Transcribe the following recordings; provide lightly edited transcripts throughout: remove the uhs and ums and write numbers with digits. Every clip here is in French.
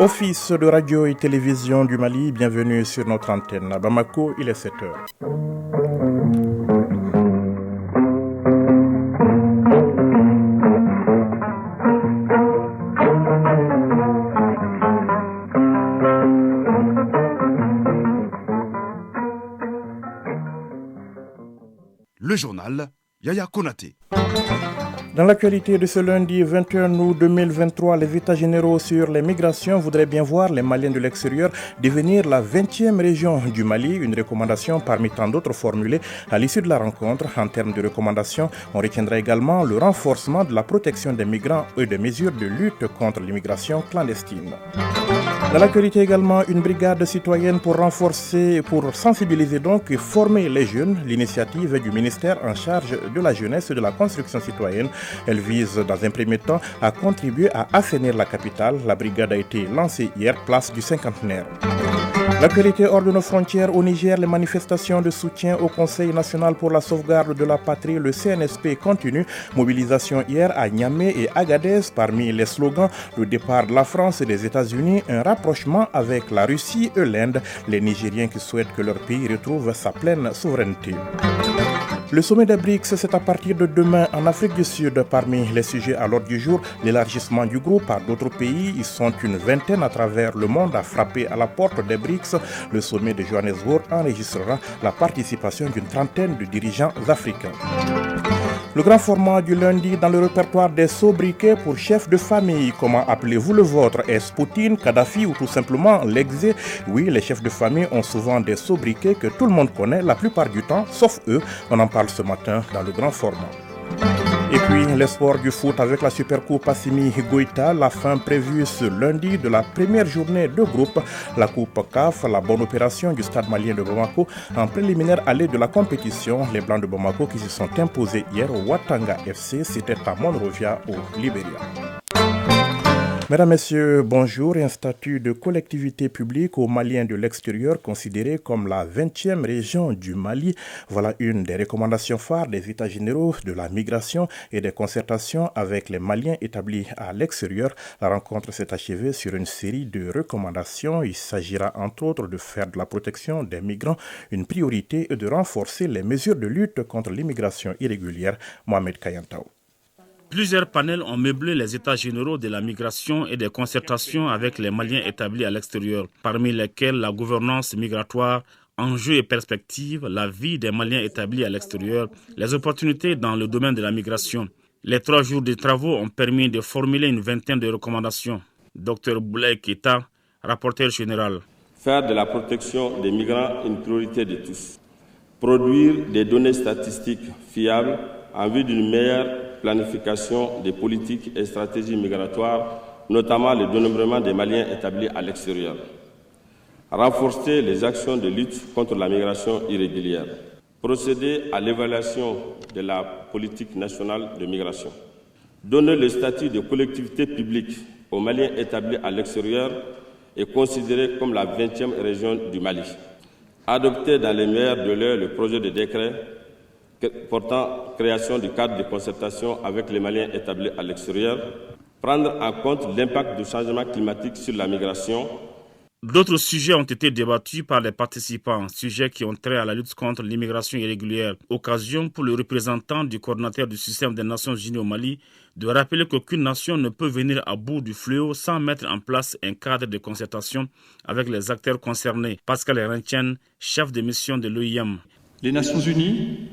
Office de radio et télévision du Mali, bienvenue sur notre antenne. À Bamako, il est 7 heures. Le journal Yaya Konaté. Dans l'actualité de ce lundi 21 août 2023, les États généraux sur les migrations voudraient bien voir les Maliens de l'extérieur devenir la 20e région du Mali, une recommandation parmi tant d'autres formulées à l'issue de la rencontre. En termes de recommandations, on retiendra également le renforcement de la protection des migrants et des mesures de lutte contre l'immigration clandestine. Dans l'actualité également, une brigade citoyenne pour sensibiliser donc et former les jeunes. L'initiative est du ministère en charge de la jeunesse et de la construction citoyenne. Elle vise dans un premier temps à contribuer à assainir la capitale. La brigade a été lancée hier, place du cinquantenaire. L'actualité hors de nos frontières au Niger, les manifestations de soutien au Conseil national pour la sauvegarde de la patrie, le CNSP continue. Mobilisation hier à Niamey et Agadez. Parmi les slogans, le départ de la France et des États-Unis, un rapprochement avec la Russie et l'Inde. Les Nigériens qui souhaitent que leur pays retrouve sa pleine souveraineté. Le sommet des BRICS, c'est à partir de demain en Afrique du Sud. Parmi les sujets à l'ordre du jour, l'élargissement du groupe par d'autres pays. Ils sont une vingtaine à travers le monde à frapper à la porte des BRICS. Le sommet de Johannesburg enregistrera la participation d'une trentaine de dirigeants africains. Le grand format du lundi dans le répertoire des sobriquets pour chefs de famille. Comment appelez-vous le vôtre? Est-ce Poutine, Kadhafi ou tout simplement l'exé? Oui, les chefs de famille ont souvent des sobriquets que tout le monde connaît la plupart du temps, sauf eux. On en parle ce matin dans le grand format. Et puis, l'espoir du foot avec la Supercoupe Assimi Goïta, la fin prévue ce lundi de la première journée de groupe. La Coupe CAF, la bonne opération du stade malien de Bamako en préliminaire allée de la compétition. Les Blancs de Bamako qui se sont imposés hier au Ouattanga FC, c'était à Monrovia au Libéria. Mesdames, Messieurs, bonjour. Un statut de collectivité publique aux Maliens de l'extérieur considéré comme la 20e région du Mali. Voilà une des recommandations phares des États généraux de la migration et des concertations avec les Maliens établis à l'extérieur. La rencontre s'est achevée sur une série de recommandations. Il s'agira entre autres de faire de la protection des migrants une priorité et de renforcer les mesures de lutte contre l'immigration irrégulière. Mohamed Kayantao. Plusieurs panels ont meublé les états généraux de la migration et des concertations avec les Maliens établis à l'extérieur, parmi lesquels la gouvernance migratoire, enjeux et perspectives, la vie des Maliens établis à l'extérieur, les opportunités dans le domaine de la migration. Les 3 jours de travaux ont permis de formuler une vingtaine de recommandations. Dr Boulaye Keita, rapporteur général. Faire de la protection des migrants une priorité de tous. Produire des données statistiques fiables en vue d'une meilleure planification des politiques et stratégies migratoires, notamment le dénombrement des Maliens établis à l'extérieur. Renforcer les actions de lutte contre la migration irrégulière. Procéder à l'évaluation de la politique nationale de migration. Donner le statut de collectivité publique aux Maliens établis à l'extérieur et considérés comme la 20e région du Mali. Adopter dans les meilleurs délais le projet de décret portant création du cadre de concertation avec les Maliens établis à l'extérieur, prendre en compte l'impact du changement climatique sur la migration. D'autres sujets ont été débattus par les participants, sujets qui ont trait à la lutte contre l'immigration irrégulière. Occasion pour le représentant du coordinateur du système des Nations Unies au Mali de rappeler qu'aucune nation ne peut venir à bout du fléau sans mettre en place un cadre de concertation avec les acteurs concernés. Pascal Rentienne, chef de mission de l'OIM. Les Nations Unies,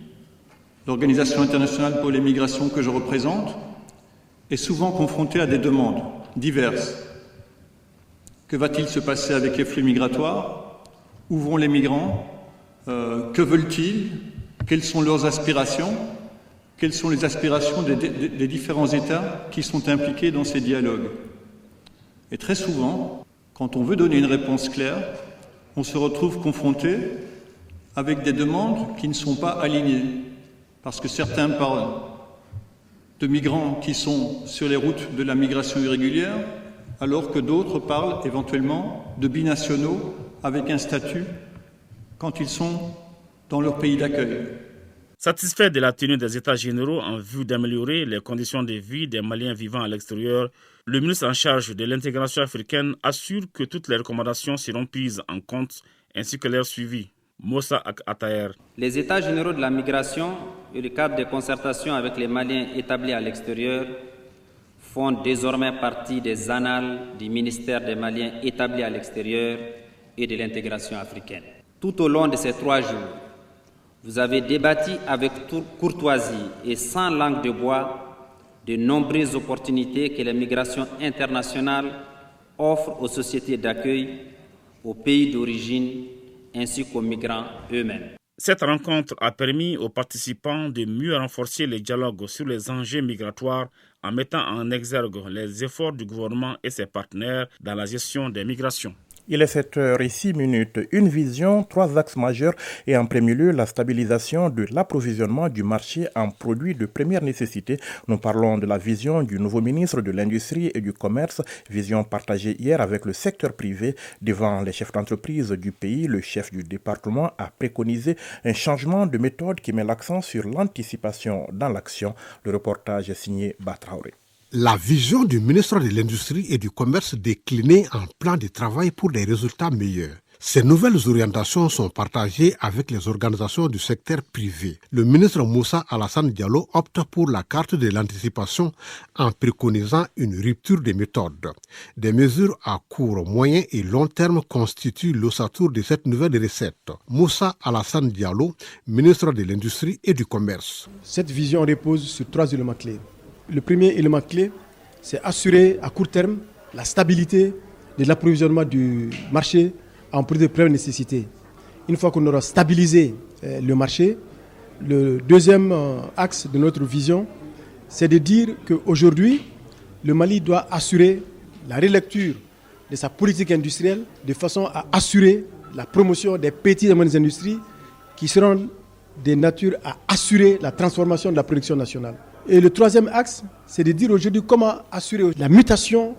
l'Organisation internationale pour les migrations que je représente, est souvent confrontée à des demandes diverses. Que va-t-il se passer avec les flux migratoires? Où vont les migrants? Que veulent-ils? Quelles sont leurs aspirations? Quelles sont les aspirations des différents États qui sont impliqués dans ces dialogues? Et très souvent, quand on veut donner une réponse claire, on se retrouve confronté avec des demandes qui ne sont pas alignées. Parce que certains parlent de migrants qui sont sur les routes de la migration irrégulière, alors que d'autres parlent éventuellement de binationaux avec un statut quand ils sont dans leur pays d'accueil. Satisfait de la tenue des États généraux en vue d'améliorer les conditions de vie des Maliens vivant à l'extérieur, le ministre en charge de l'intégration africaine assure que toutes les recommandations seront prises en compte ainsi que leur suivi. Moussa Ataher. Les États généraux de la migration et le cadre de concertation avec les Maliens établis à l'extérieur font désormais partie des annales du ministère des Maliens établis à l'extérieur et de l'intégration africaine. Tout au long de ces 3 jours, vous avez débattu avec courtoisie et sans langue de bois de nombreuses opportunités que les migrations internationales offrent aux sociétés d'accueil, aux pays d'origine ainsi qu'aux migrants eux-mêmes. Cette rencontre a permis aux participants de mieux renforcer les dialogues sur les enjeux migratoires en mettant en exergue les efforts du gouvernement et ses partenaires dans la gestion des migrations. Il est 7h06, une vision, 3 axes majeurs et en premier lieu la stabilisation de l'approvisionnement du marché en produits de première nécessité. Nous parlons de la vision du nouveau ministre de l'Industrie et du Commerce, vision partagée hier avec le secteur privé. Devant les chefs d'entreprise du pays, le chef du département a préconisé un changement de méthode qui met l'accent sur l'anticipation dans l'action. Le reportage est signé Batraoré. La vision du ministre de l'Industrie et du Commerce déclinée en plan de travail pour des résultats meilleurs. Ces nouvelles orientations sont partagées avec les organisations du secteur privé. Le ministre Moussa Alassane Diallo opte pour la carte de l'anticipation en préconisant une rupture des méthodes. Des mesures à court, moyen et long terme constituent l'ossature de cette nouvelle recette. Moussa Alassane Diallo, ministre de l'Industrie et du Commerce. Cette vision repose sur 3 éléments clés. Le premier élément clé, c'est assurer à court terme la stabilité de l'approvisionnement du marché en produits de première nécessité. Une fois qu'on aura stabilisé le marché, le deuxième axe de notre vision, c'est de dire qu'aujourd'hui, le Mali doit assurer la relecture de sa politique industrielle de façon à assurer la promotion des petites et moyennes industries qui seront de nature à assurer la transformation de la production nationale. Et le troisième axe, c'est de dire aujourd'hui comment assurer la mutation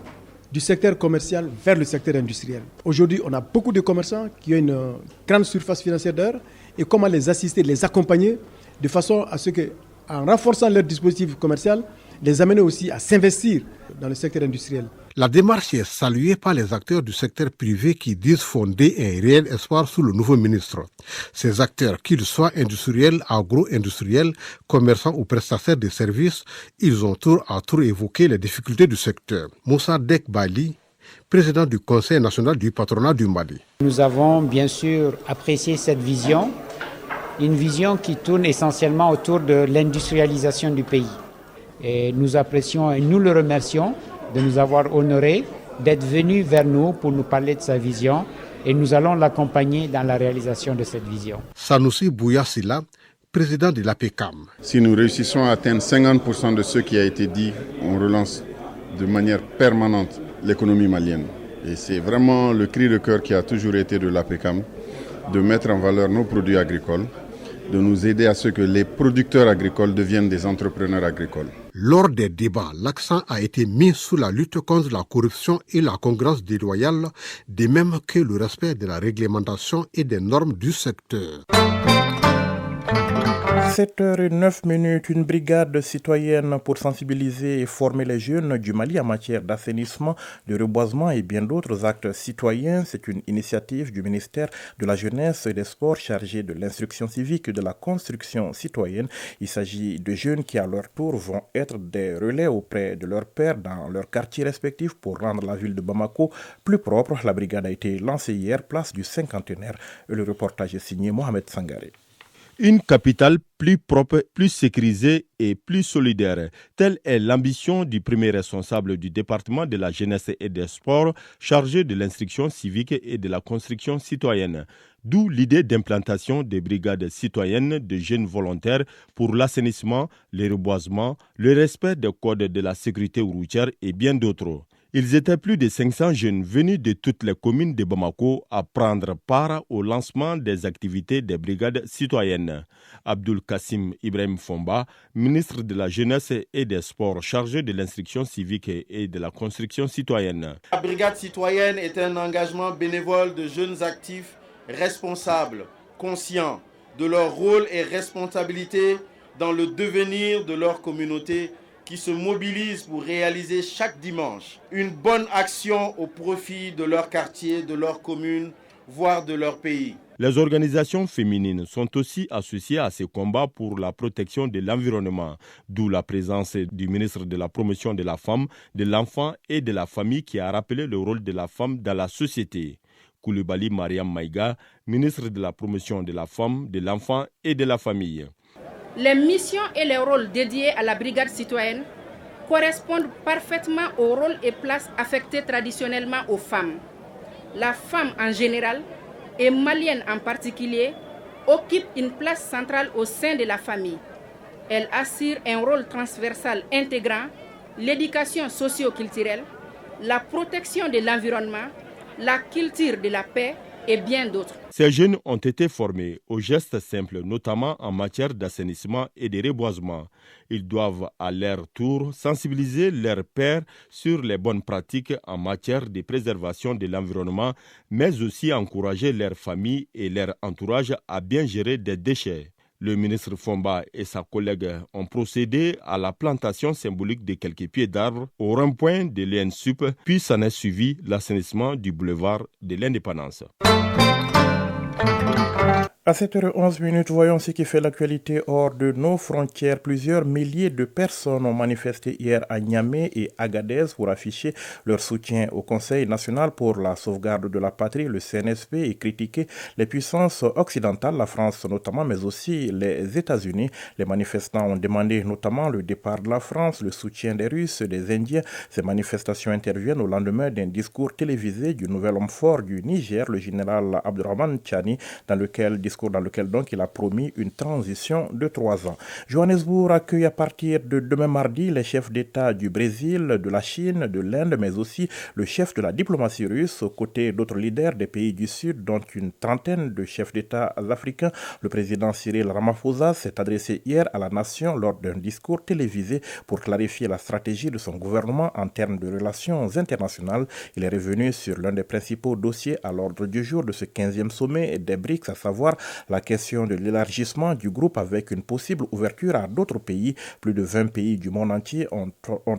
du secteur commercial vers le secteur industriel. Aujourd'hui, on a beaucoup de commerçants qui ont une grande surface financière d'heures et comment les assister, les accompagner de façon à ce que, en renforçant leur dispositif commercial, les amener aussi à s'investir dans le secteur industriel. La démarche est saluée par les acteurs du secteur privé qui disent fonder un réel espoir sous le nouveau ministre. Ces acteurs, qu'ils soient industriels, agro-industriels, commerçants ou prestataires de services, ils ont tour à tour évoqué les difficultés du secteur. Moussa Dek Bali, président du Conseil national du patronat du Mali. Nous avons bien sûr apprécié cette vision, une vision qui tourne essentiellement autour de l'industrialisation du pays. Et nous apprécions et nous le remercions de nous avoir honorés, d'être venu vers nous pour nous parler de sa vision et nous allons l'accompagner dans la réalisation de cette vision. Sanoussi Bouyassila, président de l'APECAM. Si nous réussissons à atteindre 50% de ce qui a été dit, on relance de manière permanente l'économie malienne. Et c'est vraiment le cri de cœur qui a toujours été de l'APECAM, de mettre en valeur nos produits agricoles, de nous aider à ce que les producteurs agricoles deviennent des entrepreneurs agricoles. Lors des débats, l'accent a été mis sur la lutte contre la corruption et la concurrence déloyale, de même que le respect de la réglementation et des normes du secteur. 7h09, une brigade citoyenne pour sensibiliser et former les jeunes du Mali en matière d'assainissement, de reboisement et bien d'autres actes citoyens. C'est une initiative du ministère de la Jeunesse et des Sports chargé de l'instruction civique et de la construction citoyenne. Il s'agit de jeunes qui à leur tour vont être des relais auprès de leurs pairs dans leurs quartiers respectifs pour rendre la ville de Bamako plus propre. La brigade a été lancée hier, place du Cinquantenaire. Le reportage est signé Mohamed Sangaré. Une capitale plus propre, plus sécurisée et plus solidaire. Telle est l'ambition du premier responsable du département de la jeunesse et des sports chargé de l'instruction civique et de la construction citoyenne. D'où l'idée d'implantation des brigades citoyennes de jeunes volontaires pour l'assainissement, le reboisement, le respect des codes de la sécurité routière et bien d'autres. Ils étaient plus de 500 jeunes venus de toutes les communes de Bamako à prendre part au lancement des activités des brigades citoyennes. Abdul Kassim Ibrahim Fomba, ministre de la Jeunesse et des Sports chargé de l'instruction civique et de la construction citoyenne. La brigade citoyenne est un engagement bénévole de jeunes actifs, responsables, conscients, de leur rôle et responsabilité dans le devenir de leur communauté qui se mobilisent pour réaliser chaque dimanche une bonne action au profit de leur quartier, de leur commune, voire de leur pays. Les organisations féminines sont aussi associées à ces combats pour la protection de l'environnement, d'où la présence du ministre de la Promotion de la Femme, de l'Enfant et de la Famille qui a rappelé le rôle de la femme dans la société. Coulibaly Mariam Maïga, ministre de la Promotion de la Femme, de l'Enfant et de la Famille. Les missions et les rôles dédiés à la brigade citoyenne correspondent parfaitement aux rôles et places affectés traditionnellement aux femmes. La femme en général et malienne en particulier occupe une place centrale au sein de la famille. Elle assure un rôle transversal intégrant l'éducation socio-culturelle, la protection de l'environnement, la culture de la paix et bien d'autres. Ces jeunes ont été formés aux gestes simples, notamment en matière d'assainissement et de reboisement. Ils doivent à leur tour sensibiliser leurs pairs sur les bonnes pratiques en matière de préservation de l'environnement, mais aussi encourager leurs familles et leur entourage à bien gérer des déchets. Le ministre Fomba et sa collègue ont procédé à la plantation symbolique de quelques pieds d'arbres au rond-point de l'ENSUP, puis s'en est suivi l'assainissement du boulevard de l'Indépendance. À 7h11, voyons ce qui fait l'actualité hors de nos frontières. Plusieurs milliers de personnes ont manifesté hier à Niamey et Agadez pour afficher leur soutien au Conseil national pour la sauvegarde de la patrie, le CNSP, et critiquer les puissances occidentales, la France notamment, mais aussi les États-Unis. Les manifestants ont demandé notamment le départ de la France, le soutien des Russes, des Indiens. Ces manifestations interviennent au lendemain d'un discours télévisé du nouvel homme fort du Niger, le général Abdourahmane Tchani, dans lequel donc il a promis une transition de 3 ans. Johannesburg accueille à partir de demain mardi les chefs d'État du Brésil, de la Chine, de l'Inde, mais aussi le chef de la diplomatie russe, aux côtés d'autres leaders des pays du Sud, dont une trentaine de chefs d'État africains. Le président Cyril Ramaphosa s'est adressé hier à la nation lors d'un discours télévisé pour clarifier la stratégie de son gouvernement en termes de relations internationales. Il est revenu sur l'un des principaux dossiers à l'ordre du jour de ce 15e sommet des BRICS, à savoir la question de l'élargissement du groupe avec une possible ouverture à d'autres pays. Plus de 20 pays du monde entier ont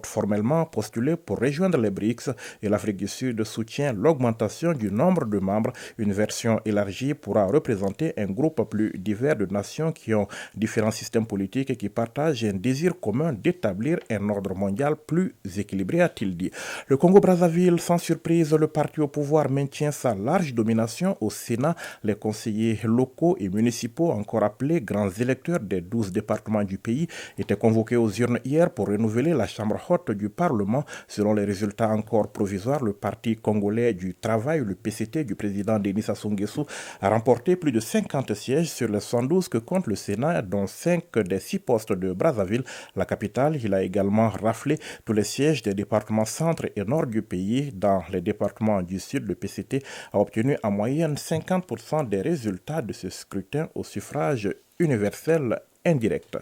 formellement postulé pour rejoindre les BRICS et l'Afrique du Sud soutient l'augmentation du nombre de membres. Une version élargie pourra représenter un groupe plus divers de nations qui ont différents systèmes politiques et qui partagent un désir commun d'établir un ordre mondial plus équilibré, a-t-il dit. Le Congo-Brazzaville, sans surprise, le parti au pouvoir maintient sa large domination au Sénat. Les conseillers locaux et municipaux, encore appelés grands électeurs des 12 départements du pays, étaient convoqués aux urnes hier pour renouveler la chambre haute du Parlement. Selon les résultats encore provisoires, le parti congolais du travail, le PCT du président Denis Sassou Nguesso, a remporté plus de 50 sièges sur les 112 que compte le Sénat, dont 5 des 6 postes de Brazzaville, la capitale. Il a également raflé tous les sièges des départements centre et nord du pays. Dans les départements du sud, le PCT a obtenu en moyenne 50% des résultats de ce scrutin au suffrage universel indirect.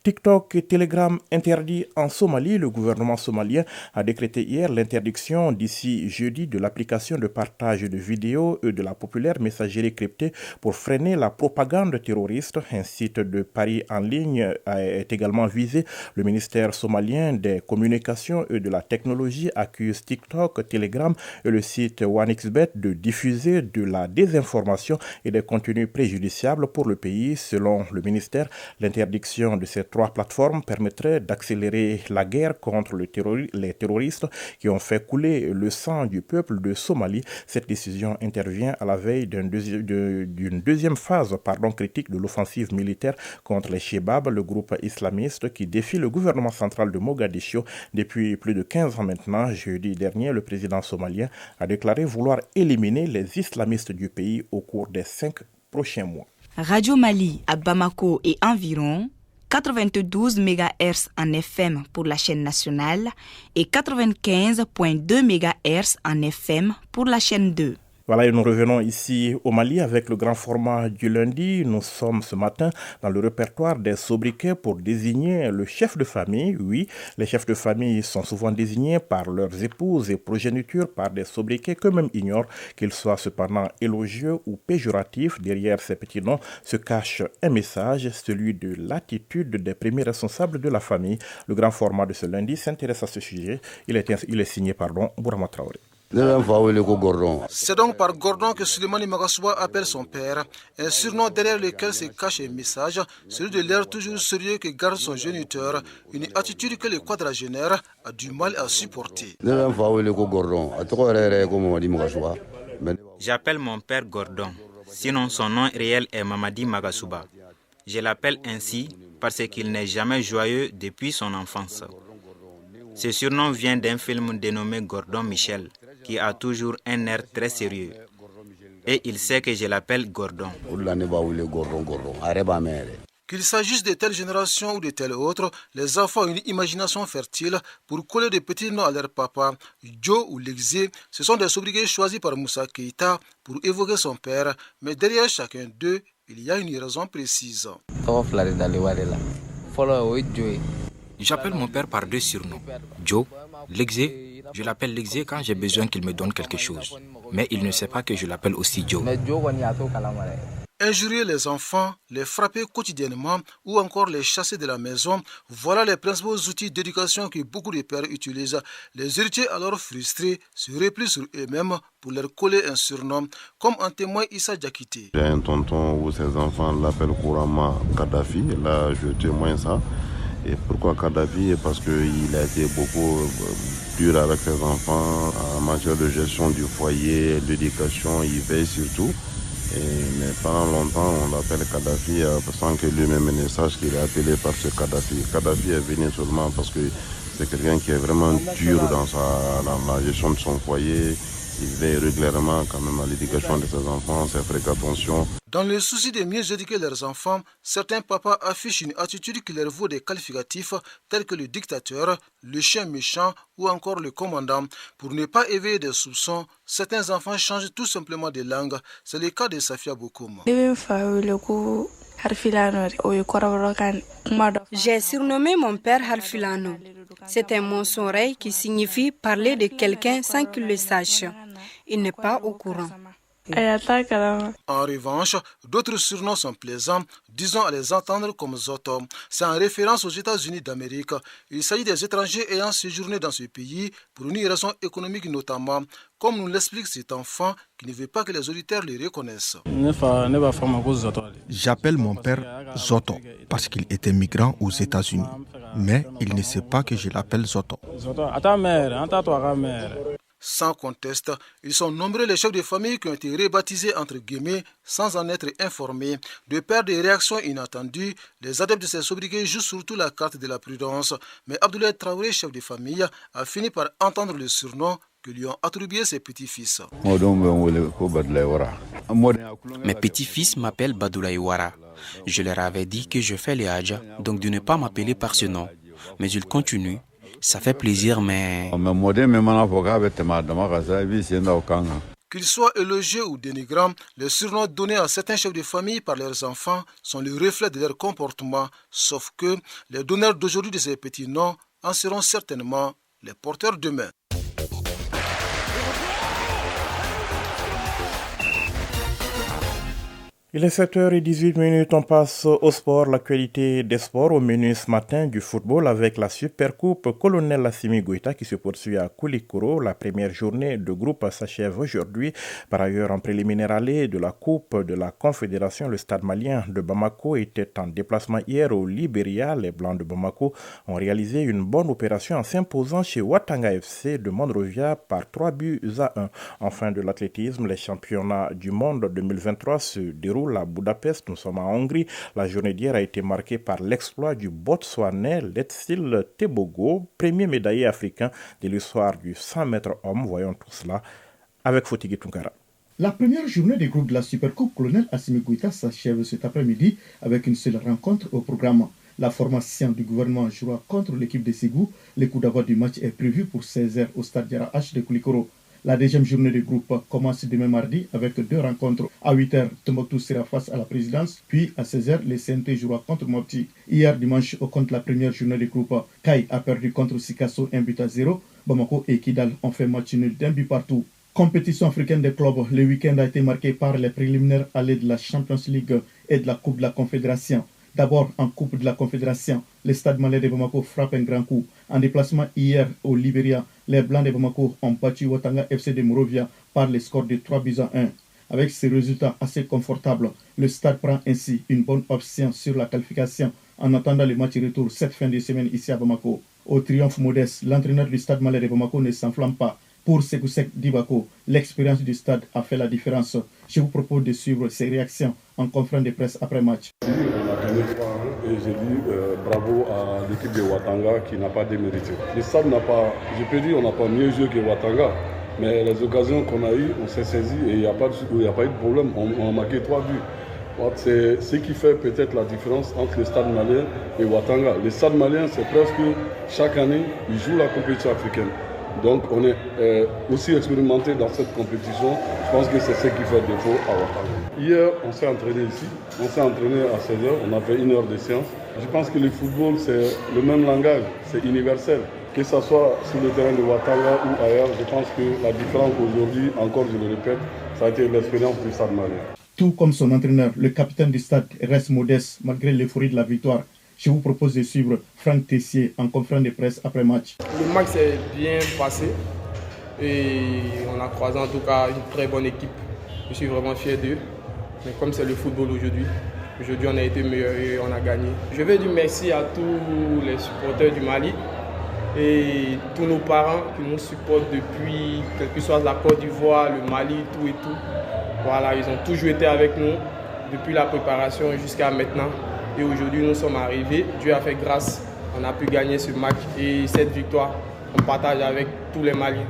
TikTok et Telegram interdits en Somalie. Le gouvernement somalien a décrété hier l'interdiction d'ici jeudi de l'application de partage de vidéos et de la populaire messagerie cryptée pour freiner la propagande terroriste. Un site de paris en ligne est également visé. Le ministère somalien des communications et de la technologie accuse TikTok, Telegram et le site OneXBet de diffuser de la désinformation et des contenus préjudiciables pour le pays. Selon le ministère, l'interdiction de ces 3 plateformes permettrait d'accélérer la guerre contre les terroristes qui ont fait couler le sang du peuple de Somalie. Cette décision intervient à la veille d'une deuxième phase critique de l'offensive militaire contre les Shebab, le groupe islamiste qui défie le gouvernement central de Mogadiscio depuis plus de 15 ans maintenant. Jeudi dernier, le président somalien a déclaré vouloir éliminer les islamistes du pays au cours des 5 prochains mois. Radio Mali à Bamako et environ, 92 MHz en FM pour la chaîne nationale et 95.2 MHz en FM pour la chaîne 2. Voilà, et nous revenons ici au Mali avec le grand format du lundi. Nous sommes ce matin dans le répertoire des sobriquets pour désigner le chef de famille. Oui, les chefs de famille sont souvent désignés par leurs épouses et progénitures par des sobriquets qu'eux-mêmes ignorent, qu'ils soient cependant élogieux ou péjoratifs. Derrière ces petits noms se cache un message, celui de l'attitude des premiers responsables de la famille. Le grand format de ce lundi s'intéresse à ce sujet. Il est signé Bourama Traoré. C'est donc par Gordon que Souleymane Magasouba appelle son père, un surnom derrière lequel se cache un message, celui de l'air toujours sérieux que garde son géniteur, une attitude que le quadragénaire a du mal à supporter. J'appelle mon père Gordon, sinon son nom réel est Mamadi Magasouba. Je l'appelle ainsi parce qu'il n'est jamais joyeux depuis son enfance. Ce surnom vient d'un film dénommé Gordon Michel, qui a toujours un air très sérieux. Et il sait que je l'appelle Gordon. Qu'il s'agisse de telle génération ou de telle autre, les enfants ont une imagination fertile pour coller des petits noms à leur papa. Joe ou Lexé, ce sont des sobriquets choisis par Moussa Keïta pour évoquer son père, mais derrière chacun d'eux, il y a une raison précise. J'appelle mon père par deux surnoms. Joe, Lexé. Je l'appelle Lexé quand j'ai besoin qu'il me donne quelque chose. Mais il ne sait pas que je l'appelle aussi Joe. Injurier les enfants, les frapper quotidiennement ou encore les chasser de la maison, voilà les principaux outils d'éducation que beaucoup de pères utilisent. Les héritiers alors frustrés se replient sur eux-mêmes pour leur coller un surnom, comme en témoigne Issa Diakité. J'ai un tonton où ses enfants l'appellent couramment Kadhafi, là je témoigne ça. Et pourquoi Kadhafi? Parce qu'il a été beaucoup dur avec ses enfants en matière de gestion du foyer, d'éducation, il veille surtout. Mais pendant longtemps, on l'appelle Kadhafi sans que lui-même ne sache qu'il est appelé par ce Kadhafi. Kadhafi est venu seulement parce que c'est quelqu'un qui est vraiment dur dans la gestion de son foyer. Il veille régulièrement quand même à l'éducation de ses enfants, ses fréquentations. Dans le souci de mieux éduquer leurs enfants, certains papas affichent une attitude qui leur vaut des qualificatifs tels que le dictateur, le chien méchant ou encore le commandant. Pour ne pas éveiller des soupçons, certains enfants changent tout simplement de langue. C'est le cas de Safia Bokoum. J'ai surnommé mon père Harfilano. C'est un mot sonore qui signifie parler de quelqu'un sans qu'il le sache. Il n'est pas au courant. En revanche, d'autres surnoms sont plaisants, disons à les entendre comme Zoto. C'est en référence aux États-Unis d'Amérique. Il s'agit des étrangers ayant séjourné dans ce pays pour une raison économique notamment, comme nous l'explique cet enfant qui ne veut pas que les auditeurs le reconnaissent. J'appelle mon père Zoto parce qu'il était migrant aux États-Unis, mais il ne sait pas que je l'appelle Zoto. Sans conteste, ils sont nombreux les chefs de famille qui ont été rebaptisés entre guillemets sans en être informés. De peur des réactions inattendues, les adeptes de ces sobriquets jouent surtout la carte de la prudence. Mais Abdoulaye Traoré, chef de famille, a fini par entendre le surnom que lui ont attribué ses petits-fils. Mes petits-fils m'appellent Badoulaye Ouara. Je leur avais dit que je fais les Hadja, donc de ne pas m'appeler par ce nom. Mais ils continuent. Ça fait plaisir, mais... Qu'ils soient élogieux ou dénigrants, les surnoms donnés à certains chefs de famille par leurs enfants sont le reflet de leur comportement, sauf que les donneurs d'aujourd'hui de ces petits noms en seront certainement les porteurs demain. Il est 7h18, on passe au sport, l'actualité des sports au menu ce matin du football avec la Supercoupe Colonel Assimi Goïta qui se poursuit à Koulikoro. La première journée de groupe s'achève aujourd'hui. Par ailleurs, en préliminaire aller de la Coupe de la Confédération, le stade malien de Bamako était en déplacement hier au Libéria. Les Blancs de Bamako ont réalisé une bonne opération en s'imposant chez Ouattanga FC de Monrovia par 3-1. En fin de l'athlétisme, les championnats du monde 2023 se déroulent à Budapest. Nous sommes en Hongrie. La journée d'hier a été marquée par l'exploit du Botswanais Letsil Tebogo, premier médaillé africain de l'histoire du 100 mètres homme. Voyons tout cela avec Fotigui Tunkara. La première journée des groupes de la Supercoupe Colonel Assimi Goïta s'achève cet après-midi avec une seule rencontre au programme. La formation du gouvernement jouera contre l'équipe de Ségou. Le coup d'envoi du match est prévu pour 16h au stade Yara H de Koulikoro. La deuxième journée du groupe commence demain mardi avec 2 rencontres. À 8h, Tombouctou sera face à la présidence, puis à 16h, le CNT jouera contre Mopti. Hier dimanche, au compte de la première journée du groupe, Kai a perdu contre Sikasso 1-0. Bamako et Kidal ont fait match nul d'1 but partout. Compétition africaine des clubs, le week-end a été marqué par les préliminaires allées de la Champions League et de la Coupe de la Confédération. D'abord, en Coupe de la Confédération, le Stade Malais de Bamako frappe un grand coup. En déplacement hier au Libéria, les Blancs de Bamako ont battu Watanga FC de Morovia par le score de 3-1. Avec ces résultats assez confortables, le Stade prend ainsi une bonne option sur la qualification en attendant le match retour cette fin de semaine ici à Bamako. Au triomphe modeste, l'entraîneur du Stade Malais de Bamako ne s'enflamme pas. Pour Sekousek Dibako, l'expérience du stade a fait la différence. Je vous propose de suivre ses réactions en conférence de presse après match. On a gagné 3-1 et j'ai dit bravo à l'équipe de Watanga qui n'a pas démérité. Le stade n'a pas, je peux dire, on n'a pas mieux joué que Watanga, mais les occasions qu'on a eues, on s'est saisi et il n'y a pas eu de problème. On a marqué 3 buts. C'est ce qui fait peut-être la différence entre le stade malien et Watanga. Le stade malien, c'est presque chaque année, il joue la compétition africaine. Donc on est aussi expérimenté dans cette compétition. Je pense que c'est ce qui fait défaut à Watanga. Hier, on s'est entraîné ici. On s'est entraîné à 16h. On a fait 1 heure de séance. Je pense que le football, c'est le même langage. C'est universel. Que ce soit sur le terrain de Watanga ou ailleurs, je pense que la différence aujourd'hui, encore je le répète, ça a été l'expérience du stade malien. Tout comme son entraîneur, le capitaine du stade reste modeste malgré l'euphorie de la victoire. Je vous propose de suivre Franck Tessier en conférence de presse après match. Le match s'est bien passé et on a croisé en tout cas une très bonne équipe. Je suis vraiment fier d'eux. Mais comme c'est le football aujourd'hui on a été meilleurs et on a gagné. Je veux dire merci à tous les supporters du Mali et tous nos parents qui nous supportent depuis, quelle que soit la Côte d'Ivoire, le Mali, tout et tout. Voilà, ils ont toujours été avec nous depuis la préparation jusqu'à maintenant. Et aujourd'hui, nous sommes arrivés. Dieu a fait grâce. On a pu gagner ce match et cette victoire, on partage avec tous les Maliens.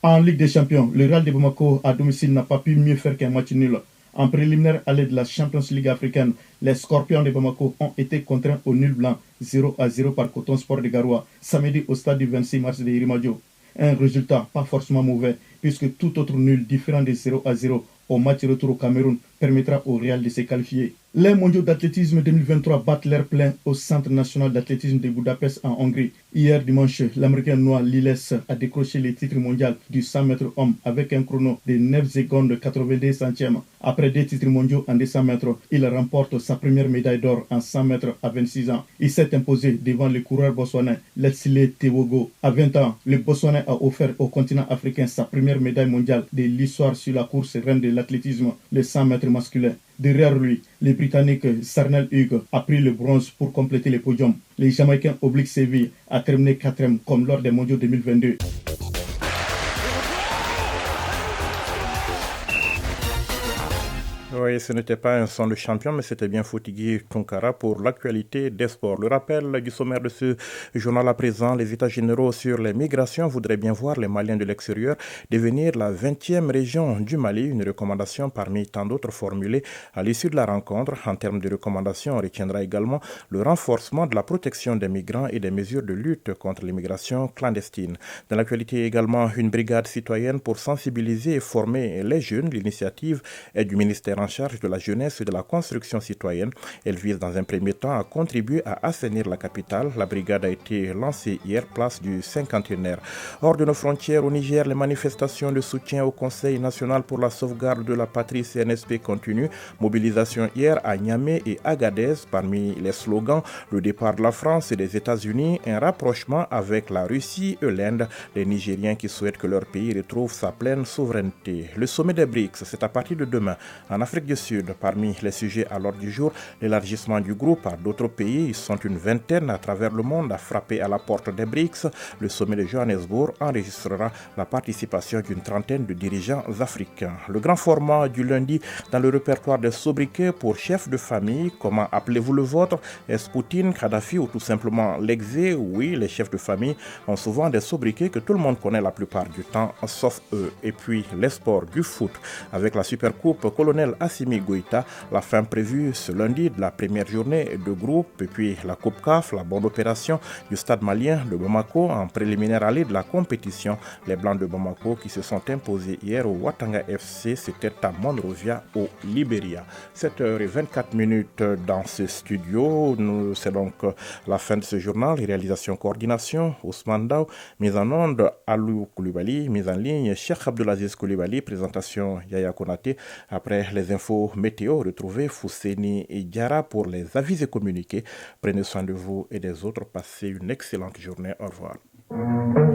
En Ligue des Champions, le Real de Bamako à domicile n'a pas pu mieux faire qu'un match nul. En préliminaire allée de la Champions League africaine, les Scorpions de Bamako ont été contraints au nul blanc 0-0 par Coton Sport de Garoua samedi au stade du 26 mars de Irimadio. Un résultat pas forcément mauvais puisque tout autre nul différent de 0-0 au match retour au Cameroun permettra au Real de se qualifier. Les mondiaux d'athlétisme 2023 battent l'air plein au Centre national d'athlétisme de Budapest en Hongrie. Hier dimanche, l'Américain Noah Lyles a décroché le titre mondial du 100 mètres homme avec un chrono de 9 secondes 82 centièmes. Après 2 titres mondiaux en 200 mètres, il remporte sa première médaille d'or en 100 mètres à 26 ans. Il s'est imposé devant le coureur botswanais Letsile Tewogo. À 20 ans, le Botswanais a offert au continent africain sa première médaille mondiale de l'histoire sur la course reine de l'athlétisme, le 100 mètres masculin. Derrière lui, le Britannique Sarnel Hughes a pris le bronze pour compléter le podium. Les Jamaïcains Oblique Séville a terminé 4e comme lors des mondiaux 2022. Oui, ce n'était pas un son de champion, mais c'était bien Fotigui Tonkara pour l'actualité des sports. Le rappel du sommaire de ce journal à présent, les états généraux sur les migrations voudraient bien voir les Maliens de l'extérieur devenir la 20e région du Mali, une recommandation parmi tant d'autres formulées à l'issue de la rencontre. En termes de recommandations, on retiendra également le renforcement de la protection des migrants et des mesures de lutte contre l'immigration clandestine. Dans l'actualité également, une brigade citoyenne pour sensibiliser et former les jeunes. L'initiative est du ministère en charge de la jeunesse et de la construction citoyenne. Elle vise dans un premier temps à contribuer à assainir la capitale. La brigade a été lancée hier, place du cinquantenaire. Hors de nos frontières, au Niger, les manifestations de soutien au Conseil national pour la sauvegarde de la patrie CNSP continuent. Mobilisation hier à Niamey et Agadez. Parmi les slogans, le départ de la France et des États-Unis, un rapprochement avec la Russie et l'Inde. Les Nigériens qui souhaitent que leur pays retrouve sa pleine souveraineté. Le sommet des BRICS, c'est à partir de demain en Afrique du Sud. Parmi les sujets à l'ordre du jour, l'élargissement du groupe à d'autres pays. Ils sont une vingtaine à travers le monde à frapper à la porte des BRICS. Le sommet de Johannesburg enregistrera la participation d'une trentaine de dirigeants africains. Le grand format du lundi dans le répertoire des sobriquets pour chefs de famille. Comment appelez-vous le vôtre? Est-ce Poutine, Kadhafi ou tout simplement l'exé? Oui, les chefs de famille ont souvent des sobriquets que tout le monde connaît la plupart du temps, sauf eux. Et puis les sports du foot avec la Supercoupe Colonel Assimi Goïta. La fin prévue ce lundi de la première journée de groupe et puis la Coupe CAF, la bonne opération du stade malien de Bamako en préliminaire allée de la compétition. Les Blancs de Bamako qui se sont imposés hier au Ouattanga FC, c'était à Monrovia au Libéria. 7h24 dans ce studio. C'est donc la fin de ce journal. Réalisation, coordination, Ousmane Daou. Mise en onde, Alou Koulibaly. Mise en ligne, Cheikh Abdelaziz Koulibaly. Présentation, Yaya Konaté. Après les infos météo, retrouvez Fousseni et Diara pour les avis et communiqués. Prenez soin de vous et des autres. Passez une excellente journée. Au revoir.